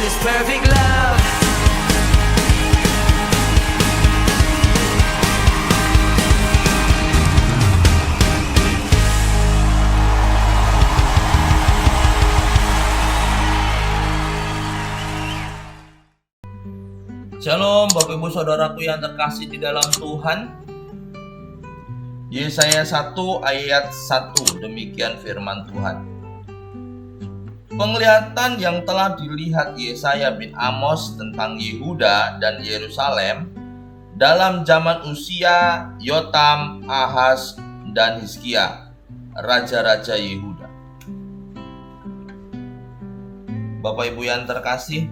this perfect love. Shalom Bapak Ibu Saudaraku yang terkasih di dalam Tuhan. Yesaya 1 ayat 1, demikian firman Tuhan. Penglihatan yang telah dilihat Yesaya bin Amos tentang Yehuda dan Yerusalem dalam zaman Uzia, Yotam, Ahaz, dan Hizkia, raja-raja Yehuda. Bapak Ibu yang terkasih,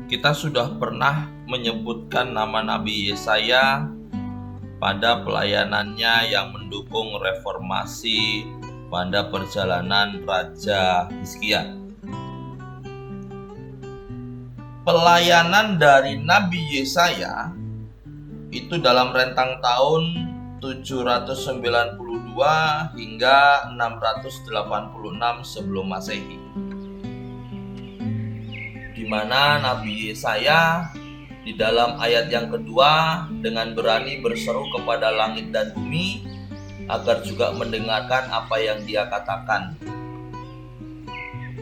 kita sudah pernah menyebutkan nama Nabi Yesaya pada pelayanannya yang mendukung reformasi pada perjalanan Raja Hizkia. Pelayanan dari Nabi Yesaya itu dalam rentang tahun 792 hingga 686 sebelum Masehi, di mana Nabi Yesaya di dalam ayat yang kedua dengan berani berseru kepada langit dan bumi agar juga mendengarkan apa yang dia katakan,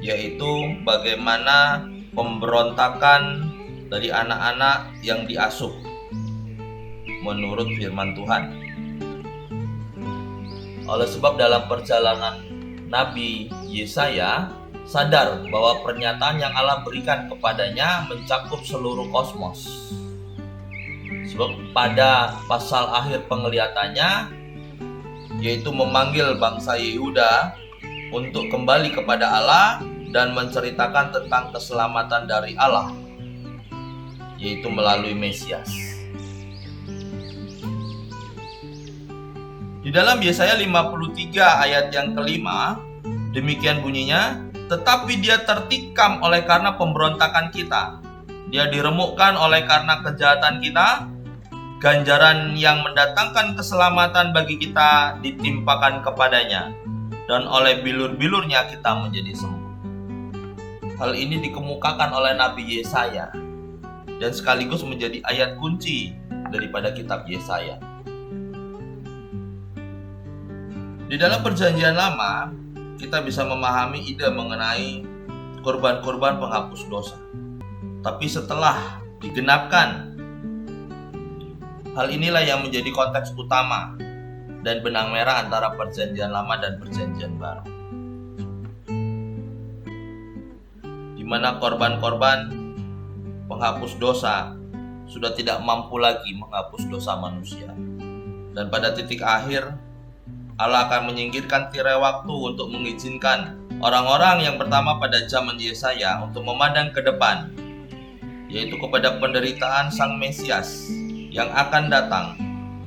yaitu bagaimana pemberontakan dari anak-anak yang diasuh menurut firman Tuhan. Oleh sebab dalam perjalanan Nabi Yesaya sadar bahwa pernyataan yang Allah berikan kepadanya mencakup seluruh kosmos. Sebab pada pasal akhir penglihatannya, yaitu memanggil bangsa Yehuda untuk kembali kepada Allah dan menceritakan tentang keselamatan dari Allah, yaitu melalui Mesias. Di dalam Yesaya 53 ayat yang kelima, demikian bunyinya, tetapi dia tertikam oleh karena pemberontakan kita, dia diremukkan oleh karena kejahatan kita, ganjaran yang mendatangkan keselamatan bagi kita ditimpakan kepadanya, dan oleh bilur-bilurnya kita menjadi sembuh. Hal ini dikemukakan oleh Nabi Yesaya dan sekaligus menjadi ayat kunci daripada kitab Yesaya. Di dalam Perjanjian Lama, kita bisa memahami ide mengenai korban-korban penghapus dosa. Tapi setelah digenapkan, hal inilah yang menjadi konteks utama dan benang merah antara Perjanjian Lama dan Perjanjian Baru, di mana korban-korban penghapus dosa sudah tidak mampu lagi menghapus dosa manusia. Dan pada titik akhir, Allah akan menyingkirkan tirai waktu untuk mengizinkan orang-orang yang pertama pada zaman Yesaya untuk memandang ke depan, yaitu kepada penderitaan Sang Mesias yang akan datang,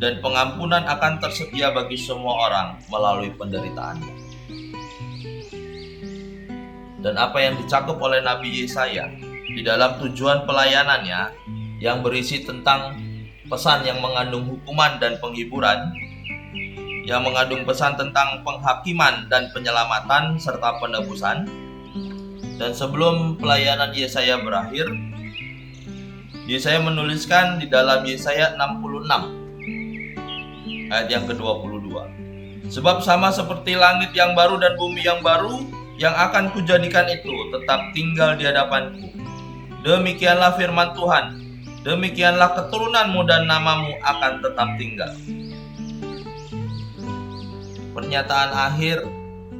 dan pengampunan akan tersedia bagi semua orang melalui penderitaannya. Dan apa yang dicakup oleh Nabi Yesaya di dalam tujuan pelayanannya yang berisi tentang pesan yang mengandung hukuman dan penghiburan, yang mengandung pesan tentang penghakiman dan penyelamatan serta penebusan. Dan sebelum pelayanan Yesaya berakhir, Yesaya menuliskan di dalam Yesaya 66 ayat yang ke-22, sebab sama seperti langit yang baru dan bumi yang baru yang akan kujadikan itu tetap tinggal di hadapanku. Demikianlah firman Tuhan, demikianlah keturunanmu dan namamu akan tetap tinggal. Pernyataan akhir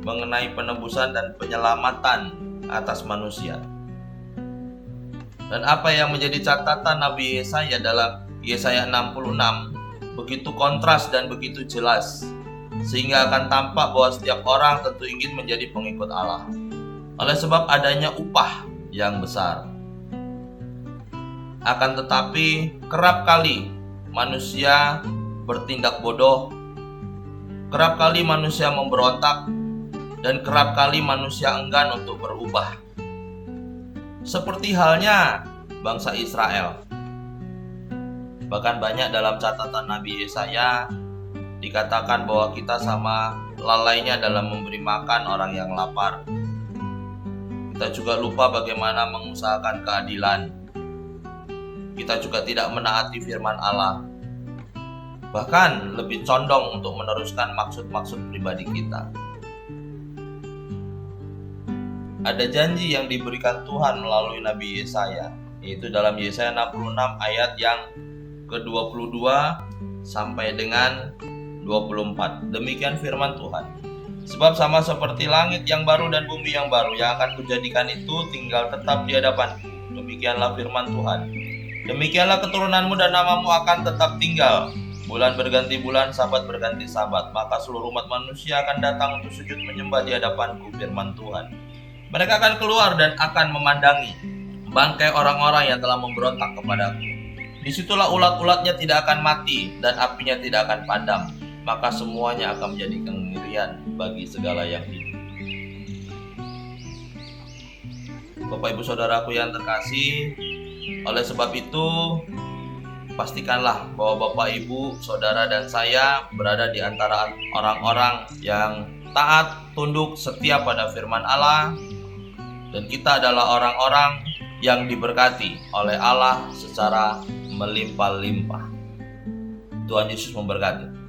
mengenai penebusan dan penyelamatan atas manusia. Dan apa yang menjadi catatan Nabi Yesaya dalam Yesaya 66 begitu kontras dan begitu jelas, sehingga akan tampak bahwa setiap orang tentu ingin menjadi pengikut Allah oleh sebab adanya upah yang besar. Akan tetapi kerap kali manusia bertindak bodoh, kerap kali manusia memberontak, dan kerap kali manusia enggan untuk berubah. Seperti halnya bangsa Israel. Bahkan banyak dalam catatan Nabi Yesaya dikatakan bahwa kita sama lalainya dalam memberi makan orang yang lapar. Kita Kita juga lupa bagaimana mengusahakan keadilan. Kita juga tidak menaati firman Allah. Bahkan lebih condong untuk meneruskan maksud-maksud pribadi kita. Ada janji yang diberikan Tuhan melalui Nabi Yesaya, yaitu dalam Yesaya 66 ayat yang ke-22 sampai dengan 24. Demikian firman Tuhan. Sebab sama seperti langit yang baru dan bumi yang baru yang akan kujadikan itu tinggal tetap di hadapanku. Demikianlah firman Tuhan. Demikianlah keturunanmu dan namamu akan tetap tinggal. Bulan berganti bulan, sabat berganti sabat. Maka seluruh umat manusia akan datang untuk sujud menyembah di hadapanku, firman Tuhan. Mereka akan keluar dan akan memandangi bangkai orang-orang yang telah memberontak kepadaku. Disitulah ulat-ulatnya tidak akan mati dan apinya tidak akan padam. Maka semuanya akan menjadi kengerian bagi segala yang hidup. Bapak Ibu Saudaraku yang terkasih, oleh sebab itu pastikanlah bahwa Bapak Ibu, Saudara dan saya berada di antara orang-orang yang taat, tunduk, setia pada firman Allah, dan kita adalah orang-orang yang diberkati oleh Allah secara melimpah-limpah. Tuhan Yesus memberkati.